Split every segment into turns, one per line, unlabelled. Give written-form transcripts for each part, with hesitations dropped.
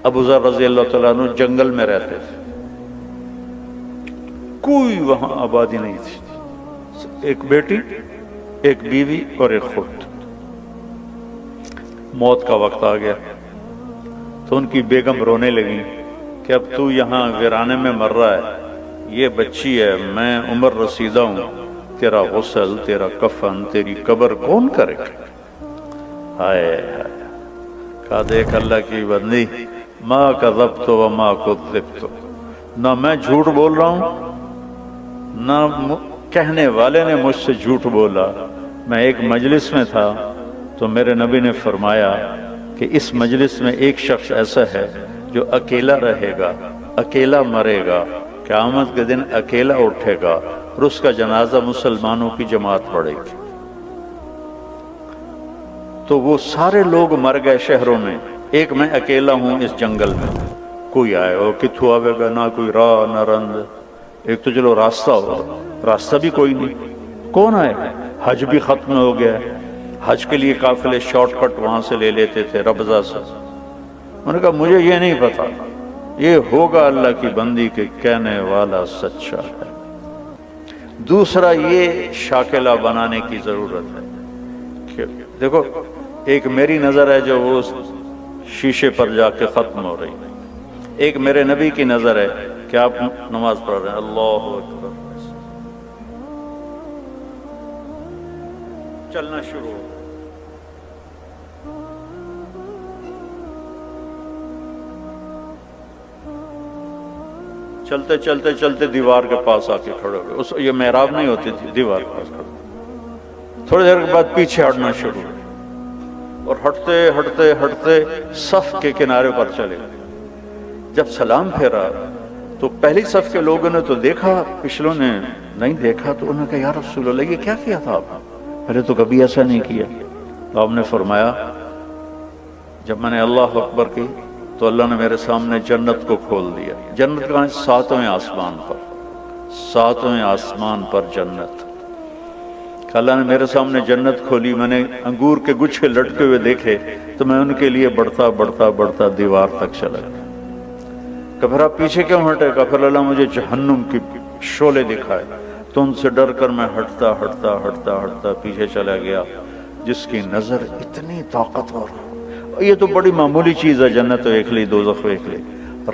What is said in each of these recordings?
ابو ذر رضی اللہ تعالیٰ عنہ جنگل میں رہتے تھے، کوئی وہاں آبادی نہیں تھی، ایک بیٹی، ایک بیوی اور ایک خود۔ موت کا وقت آ گیا تو ان کی بیگم رونے لگی کہ اب تو یہاں ویرانے میں مر رہا ہے، یہ بچی ہے، میں عمر رسیدہ ہوں، تیرا غسل، تیرا کفن، تیری قبر کون کرے گا؟ ہائے ہائے، کہا دیکھ اللہ کی بندی، ما کذبت وما کذبت، نہ میں جھوٹ بول رہا ہوں نہ کہنے والے نے مجھ سے جھوٹ بولا۔ میں ایک مجلس میں تھا تو میرے نبی نے فرمایا کہ اس مجلس میں ایک شخص ایسا ہے جو اکیلا رہے گا، اکیلا مرے گا، قیامت کے دن اکیلا اٹھے گا اور اس کا جنازہ مسلمانوں کی جماعت پڑھے گی۔ تو وہ سارے لوگ مر گئے شہروں میں، ایک میں اکیلا ہوں اس جنگل میں، کوئی آئے اور کتھو آوے گا، نہ کوئی راہ نہ رند، ایک تو چلو راستہ ہو، راستہ بھی کوئی نہیں، کون آئے؟ حج بھی ختم ہو گیا، حج کے لیے قافلے شارٹ کٹ وہاں سے لے لیتے تھے ربضہ سے۔ انہوں نے کہا مجھے یہ نہیں پتا، یہ ہوگا اللہ کی بندی کے کہنے والا سچا ہے۔ دوسرا یہ شاکلہ بنانے کی ضرورت ہے کہ دیکھو ایک میری نظر ہے جو وہ شیشے پر جا کے ختم ہو رہی ہے، ایک میرے نبی کی نظر ہے کہ آپ نماز پڑھ رہے ہیں، اللہ اکبر، چلنا شروع ہو، چلتے چلتے چلتے دیوار کے پاس آ کے کھڑے ہو گئے، یہ محراب نہیں ہوتی تھی، دیوار کے پاس کھڑے، تھوڑی دیر کے بعد پیچھے ہٹنا شروع ہو اور ہٹتے ہٹتے ہٹتے صف کے کنارے پر چلے گئے۔ جب سلام پھیرا تو پہلی صف کے لوگوں نے تو دیکھا، پچھلوں نے نہیں دیکھا، تو انہوں نے کہا یا رسول اللہ یہ کیا کیا تھا آپ نے؟ پہلے تو کبھی ایسا نہیں کیا۔ تو آپ نے فرمایا جب میں نے اللہ اکبر کی تو اللہ نے میرے سامنے جنت کو کھول دیا۔ جنت کہاں؟ ساتویں آسمان پر، ساتویں آسمان پر جنت۔ اللہ نے میرے سامنے جنت کھولی، میں نے انگور کے گچھے لٹکے ہوئے دیکھے تو میں ان کے لیے بڑھتا بڑھتا بڑھتا دیوار تک چلا گیا۔ کہ پھر آپ پیچھے کیوں ہٹے؟ کہ پھر اللہ مجھے جہنم کی شعلے دکھائے، تو ان سے ڈر کر میں ہٹتا ہٹتا ہٹتا ہٹتا پیچھے چلا گیا۔ جس کی نظر اتنی طاقتور، یہ تو بڑی معمولی چیز ہے، جنت دیکھ لی، دوزخ دیکھ لی،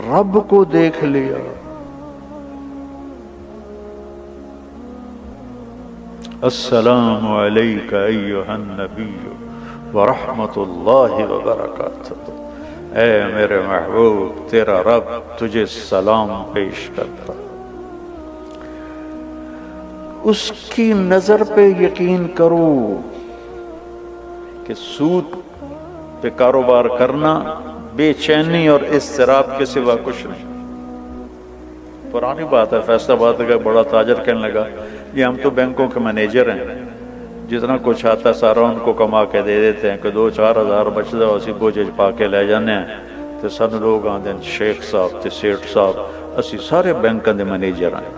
رب کو دیکھ لیا۔ السلام علیک ایھا النبی ورحمۃ اللہ وبرکاتہ، اے میرے محبوب تیرا رب تجھے سلام پیش کرتا۔ اس کی نظر پہ یقین کرو کہ سود پہ کاروبار کرنا بے چینی اور اضطراب کے سوا کچھ نہیں۔ پرانی بات ہے، فیصلہ آباد کا بڑا تاجر کہنے لگا یہ ہم تو بینکوں کے مینیجر ہیں، جتنا کچھ آتا ہے سارا ان کو کما کے دے دیتے ہیں کہ 2-4 ہزار بچتا ہے اسی بوجھ پا کے لے جانے ہیں، تو سن لوگ آتے ہیں شیخ صاحب تے سیٹھ صاحب اسی سارے بینکوں کے مینیجر ہیں۔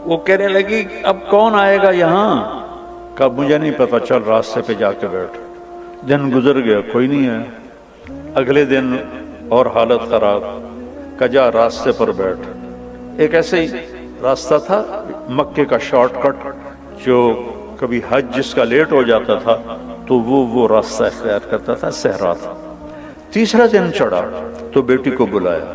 وہ کہنے لگی اب کون آئے گا یہاں؟ کہا مجھے نہیں پتا، چل راستے پہ جا کے بیٹھ۔ دن گزر گیا، کوئی نہیں ہے۔ اگلے دن اور حالت خراب، کہا جا راستے پر بیٹھ۔ ایک ایسے ہی راستہ تھا مکے کا شارٹ کٹ، جو کبھی حج جس کا لیٹ ہو جاتا تھا تو وہ راستہ اختیار کرتا تھا، صحرا تھا۔ تیسرا دن چڑھا تو بیٹی کو بلایا،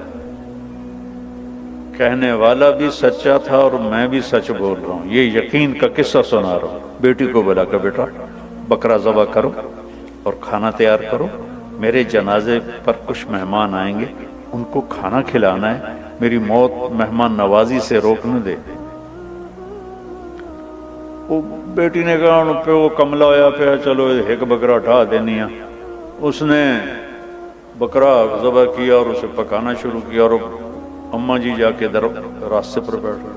کہنے والا بھی سچا تھا اور میں بھی سچ بول رہا ہوں، یہ یقین کا قصہ سنا رہا ہوں۔ بیٹی کو بلا کر بیٹا بکرا ذبح کرو اور کھانا تیار کرو، میرے جنازے پر کچھ مہمان آئیں گے، ان کو کھانا کھلانا ہے، میری موت مہمان نوازی سے روکنے دے۔ وہ بیٹی نے کہا ان پہ وہ کملا ہویا پہ چلو ایک بکرا اٹھا دینی ہے۔ اس نے بکرا ذبح کیا اور اسے پکانا شروع کیا اور اماں جی جا کے راستے پر بیٹھ گئے۔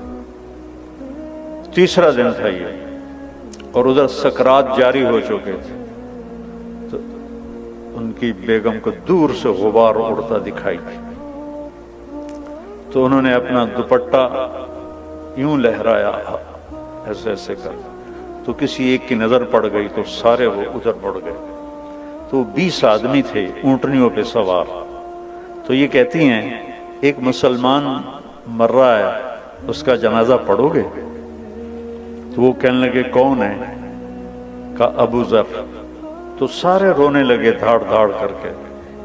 تیسرا دن تھا یہ، اور ادھر سکرات جاری ہو چکے تھے، تو ان کی بیگم کو دور سے غبار اڑتا دکھائی، تو انہوں نے اپنا دوپٹہ یوں لہرایا ایسے ایسے کر، تو کسی ایک کی نظر پڑ گئی تو سارے وہ ادھر پڑ گئے۔ تو 20 آدمی تھے اونٹنیوں پہ سوار. تو یہ کہتی ہیں ایک مسلمان مر رہا ہے, اس کا جنازہ پڑھو گے؟ تو وہ کہنے لگے کون ہے؟ کہا ابو ذر. تو سارے رونے لگے دھاڑ دھاڑ کر کے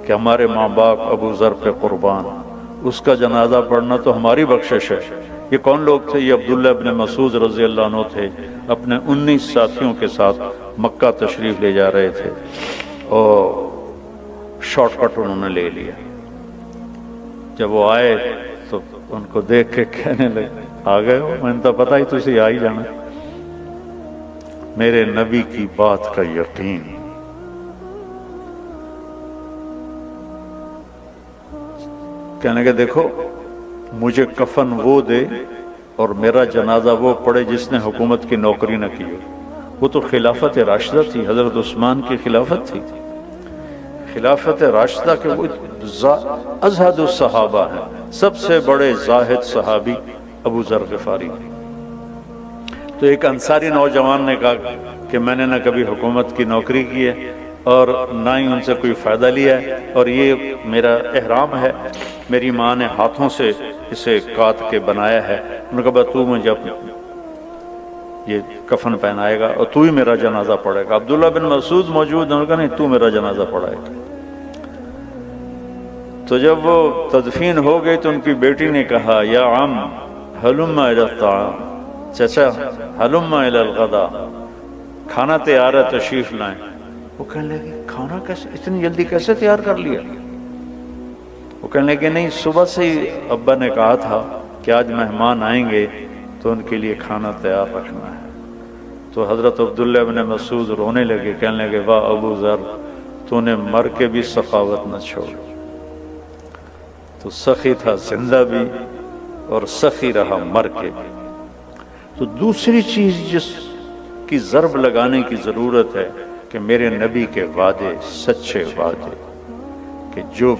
کہ ہمارے ماں باپ ابو ذر پہ قربان, اس کا جنازہ پڑھنا تو ہماری بخشش ہے. یہ کون لوگ تھے؟ یہ عبداللہ ابن مسعود رضی اللہ عنہ تھے, اپنے 19 ساتھیوں کے ساتھ مکہ تشریف لے جا رہے تھے اور شارٹ کٹ انہوں نے لے لیا. جب وہ آئے تو ان کو دیکھ کے کہنے لگے آ گئے ہو, میں نے تو پتا ہی تجھے آ ہی جانا. میرے نبی کی بات کا یقین. کہنے لگے دیکھو مجھے کفن وہ دے اور میرا جنازہ وہ پڑھے جس نے حکومت کی نوکری نہ کی ہو. وہ تو خلافت راشدہ تھی, حضرت عثمان کی خلافت تھی. خلافت راشدہ کے وہ ازہد الصحابہ ہیں, سب سے بڑے زاہد صحابی ابو ذر غفاری. تو ایک انصاری نوجوان نے کہا کہ میں نے نہ کبھی حکومت کی نوکری کی ہے اور نہ ہی ان سے کوئی فائدہ لیا ہے, اور یہ میرا احرام ہے, میری ماں نے ہاتھوں سے اسے کاٹ کے بنایا ہے. انہوں نے کہا تو مجھے یہ کفن پہنائے گا اور تو ہی میرا جنازہ پڑھے گا. عبداللہ بن مسعود موجود, انہوں نے کہا نہیں تو میرا جنازہ پڑھائے گا. تو جب وہ تدفین ہو گئی تو ان کی بیٹی نے کہا یا عم ہلم الی الطعام, چچا ہلم الی الغداء, کھانا تیار ہے تشریف لائیں. وہ کہنے لگے کھانا کیسے اتنی جلدی کیسے تیار کر لیا؟ وہ کہنے لگے نہیں صبح سے ہی ابا نے کہا تھا کہ آج مہمان آئیں گے تو ان کے لیے کھانا تیار رکھنا ہے. تو حضرت عبداللہ بن مسعود رونے لگے, کہنے لگے واہ ابو ذر تو نے مر کے بھی سخاوت نہ چھوڑ. تو سخی تھا زندہ بھی اور سخی رہا مر کے بھی. تو دوسری چیز جس کی ضرب لگانے کی ضرورت ہے کہ میرے نبی کے وعدے سچے وعدے, کہ جو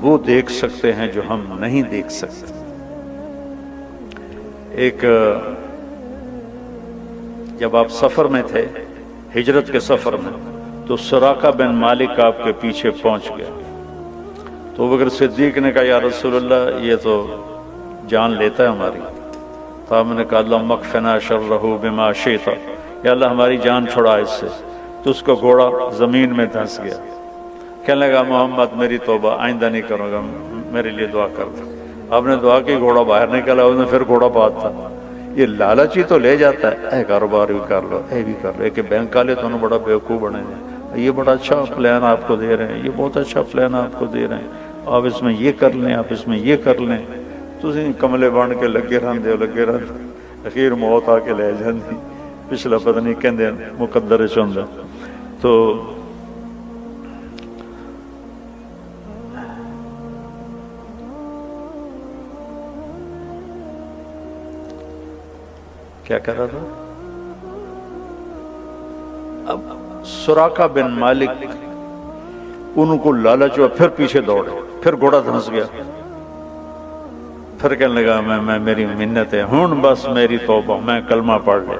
وہ دیکھ سکتے ہیں جو ہم نہیں دیکھ سکتے. ایک جب آپ سفر میں تھے, ہجرت کے سفر میں, تو سراقہ بن مالک آپ کے پیچھے پہنچ گیا. تو بکر صدیق نے کہا یا رسول اللہ یہ تو جان لیتا ہے ہماری. تو آپ نے کہا اللہم اکفنا شرہ بما شئت, یا اللہ ہماری جان چھڑا اس سے. تو اس کا گھوڑا زمین میں دھنس گیا. کہنے لگا محمد میری توبہ, آئندہ نہیں کروں گا, میرے لیے دعا کر دو. آپ نے دعا کی, گھوڑا باہر نکلا, اس نے پھر گھوڑا بات تھا. یہ لالچی تو لے جاتا ہے, اے کاروبار بھی کر لو, اے بھی کر لو. کہ بینک والے تو بڑا بیوقوف بنے ہیں, یہ بڑا اچھا پلان آپ کو دے رہے ہیں, یہ بہت اچھا پلان آپ کو دے رہے ہیں, آپ اس میں یہ کر لیں, آپ اس میں یہ کر لیں. تسی کملے بن کے لگے رہندے, اخیر موت آ کے لے جاندی. پچھلا پتہ نہیں کہندے مقدر چ ہوندا. تو کیا کر رہا تھا؟ اب سراقہ بن مالک ان کو لالچ ہوا, پھر پیچھے دوڑے, پھر گھوڑا دھنس گیا. پھر کہنے لگا میں میری منت ہے ہوں, بس میری توبہ, میں کلمہ پڑھ لیا.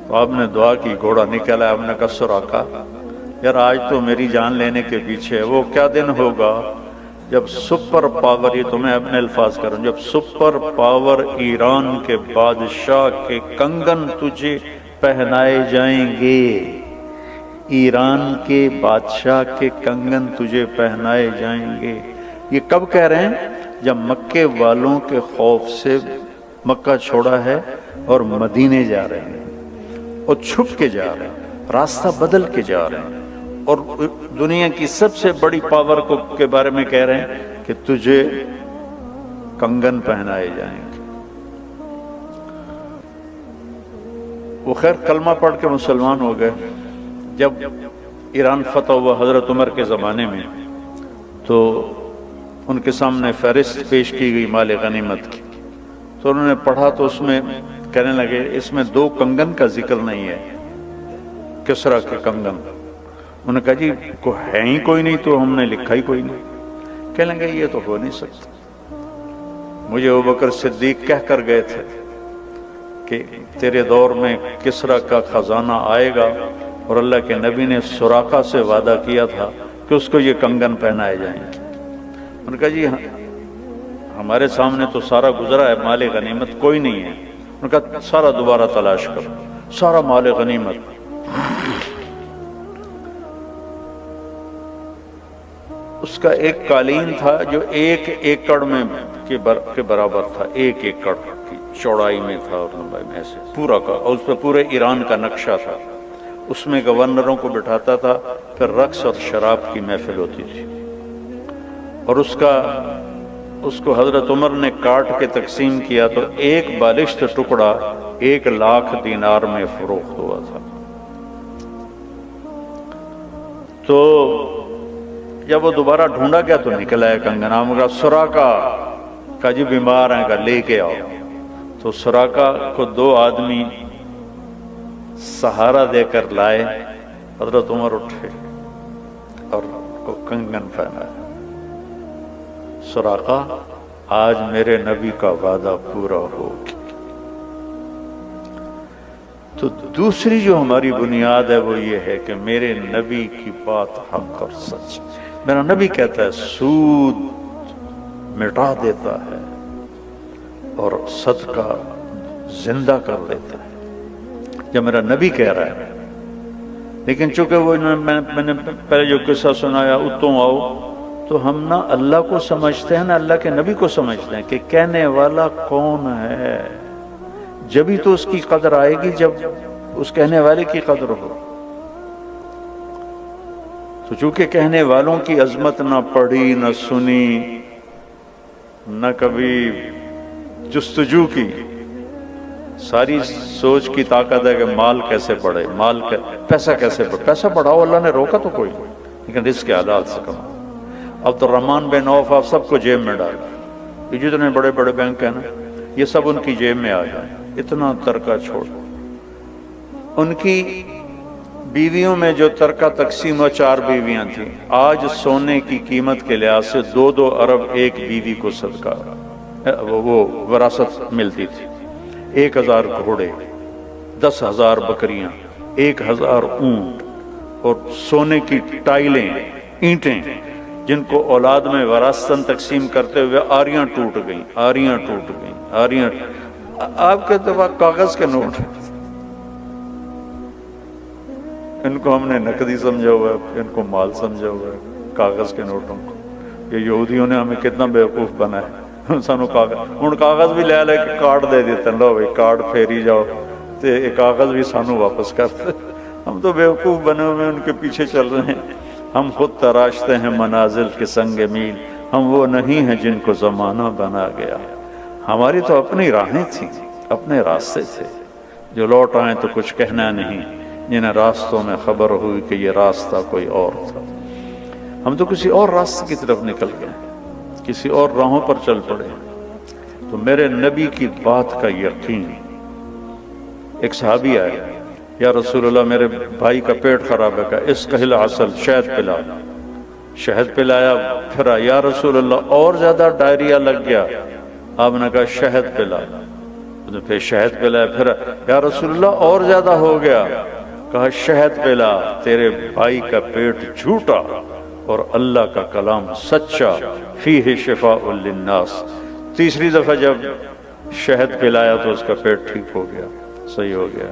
تو آپ نے دعا کی, گھوڑا نکلا. آپ نے کہا سراقہ یار آج تو میری جان لینے کے پیچھے, وہ کیا دن ہوگا جب سپر پاور, یہ تو میں اپنے الفاظ کروں, جب سپر پاور ایران کے بادشاہ کے کنگن تجھے پہنائے جائیں گے. ایران کے بادشاہ کے کنگن تجھے پہنائے جائیں گے. یہ کب کہہ رہے ہیں؟ جب مکے والوں کے خوف سے مکہ چھوڑا ہے اور مدینے جا رہے ہیں, اور چھپ کے جا رہے ہیں, راستہ بدل کے جا رہے ہیں, اور دنیا کی سب سے بڑی پاور کے بارے میں کہہ رہے ہیں کہ تجھے کنگن پہنائے جائیں گے. وہ خیر کلمہ پڑھ کے مسلمان ہو گئے. جب ایران فتح ہوا حضرت عمر کے زمانے میں, تو ان کے سامنے فہرست پیش کی گئی مال غنیمت کی. تو انہوں نے پڑھا تو اس میں کہنے لگے اس میں 2 کنگن کا ذکر نہیں ہے, کسرا کے کنگن. انہوں نے کہا جی ہے ہی کوئی نہیں, تو ہم نے لکھا ہی کوئی نہیں. کہنے لگے یہ تو ہو نہیں سکتا. مجھے ابوبکر صدیق کہہ کر گئے تھے کہ تیرے دور میں کسرا کا خزانہ آئے گا اور اللہ کے نبی نے سراقہ سے وعدہ کیا تھا کہ اس کو یہ کنگن پہنائے جائیں گے۔ انہوں نے کہا جی ہمارے سامنے تو سارا گزرا ہے، مال غنیمت کوئی نہیں ہے۔ انہوں نے کہا سارا دوبارہ تلاش کرو، سارا مال غنیمت۔ اس کا ایک قالین تھا جو 1 ایکڑ میں کے برابر تھا، 1 ایکڑ کی چوڑائی میں تھا اور لمبائی میں، ایسے پورا کا، اور اس پہ پورے ایران کا نقشہ تھا۔ اس میں گورنروں کو بٹھاتا تھا، پھر رقص اور شراب کی محفل ہوتی تھی، اور اس کو حضرت عمر نے کاٹ کے تقسیم کیا تو 1 بالشت ٹکڑا 1,00,000 دینار میں فروخت ہوا تھا۔ تو جب وہ دوبارہ ڈھونڈا گیا تو نکلا ہے کنگنا، مگر سراقہ کا جی بیمار ہیں، کا لے کے آؤ۔ تو سراقہ کو 2 آدمی سہارا دے کر لائے، حضرت عمر اٹھے اور کو کنگن پہنایا۔ سراقہ آج میرے نبی کا وعدہ پورا ہو گیا۔ تو دوسری جو ہماری بنیاد ہے وہ یہ ہے کہ میرے نبی کی بات حق اور سچ۔ میرا نبی کہتا ہے سود مٹا دیتا ہے اور صدقہ زندہ کر دیتا ہے، جب میرا نبی کہہ رہا ہے۔ لیکن چونکہ وہ میں نے پہلے جو قصہ سنایا اتوں آؤ، تو ہم نہ اللہ کو سمجھتے ہیں نہ اللہ کے نبی کو سمجھتے ہیں کہ کہنے والا کون ہے۔ جبھی تو اس کی قدر آئے گی جب اس کہنے والے کی قدر ہو۔ تو چونکہ کہنے والوں کی عظمت نہ پڑھی نہ سنی نہ کبھی جستجو کی، ساری سوچ کی طاقت ہے کہ مال کیسے بڑھے، پیسہ کیسے بڑھے، پیسہ بڑھاؤ، اللہ نے روکا تو کوئی نہیں، لیکن رزق کے حلال سے کماؤ۔ عبد الرحمن بن عوف آپ سب کو جیب میں ڈالا، یہ جتنے بڑے بڑے بینک ہیں نا، یہ سب ان کی جیب میں آ جائیں، اتنا ترکہ چھوڑ۔ ان کی بیویوں میں جو ترکہ تقسیم و 4 بیویاں تھیں، آج سونے کی قیمت کے لحاظ سے 2 ارب ایک بیوی کو صدقہ وہ وراثت ملتی تھی۔ 1000 گھوڑے، 10,000 بکریاں، 1000 اونٹ، اور سونے کی ٹائلیں، اینٹیں، جن کو اولاد میں وراثتاً تقسیم کرتے ہوئے آریاں ٹوٹ گئیں، آریاں ٹوٹ گئیں، آریاں۔ آپ کے دفعہ کاغذ کے نوٹ، ان کو ہم نے نقدی سمجھا ہوا ہے، ان کو مال سمجھا ہوا ہے، کاغذ کے نوٹوں کو۔ یہ یہودیوں نے ہمیں کتنا بیوقوف بنایا، سانو کاغذ، ہن کاغذ بھی لے لے کے کارڈ دے دیتے ہیں، لو بھائی کارڈ پھیری جاؤ، تے یہ کاغذ بھی سانو واپس کرتے۔ ہم تو بیوقوف بنے ہوئے ان کے پیچھے چل رہے ہیں۔ ہم خود تراشتے ہیں منازل کے سنگ میل، ہم وہ نہیں ہیں جن کو زمانہ بنا گیا۔ ہماری تو اپنی راہیں تھیں، اپنے راستے تھے، جو لوٹ آئیں تو کچھ کہنا نہیں، جنہیں راستوں میں خبر ہوئی کہ یہ راستہ کوئی اور تھا۔ ہم تو کسی اور راستے کی طرف نکل گئے، کسی اور راہوں پر چل پڑے۔ تو میرے نبی کی بات کا یقین۔ ایک صحابی آئے، یا رسول اللہ میرے بھائی کا پیٹ خراب ہے، کہ اس کہل عسل، شہد پلا۔ شہد پلایا، پھر یا رسول اللہ اور زیادہ ڈائریا لگ گیا، آپ نے کہا شہد پلا، پھر شہد پلایا، پھر یا رسول اللہ اور زیادہ ہو گیا، کہا شہد پلا، تیرے بھائی کا پیٹ جھوٹا اور اللہ کا کلام سچا، فیہ شفاء للناس۔ تیسری دفعہ جب شہد پلایا تو اس کا پیٹ ٹھیک ہو گیا، صحیح ہو گیا۔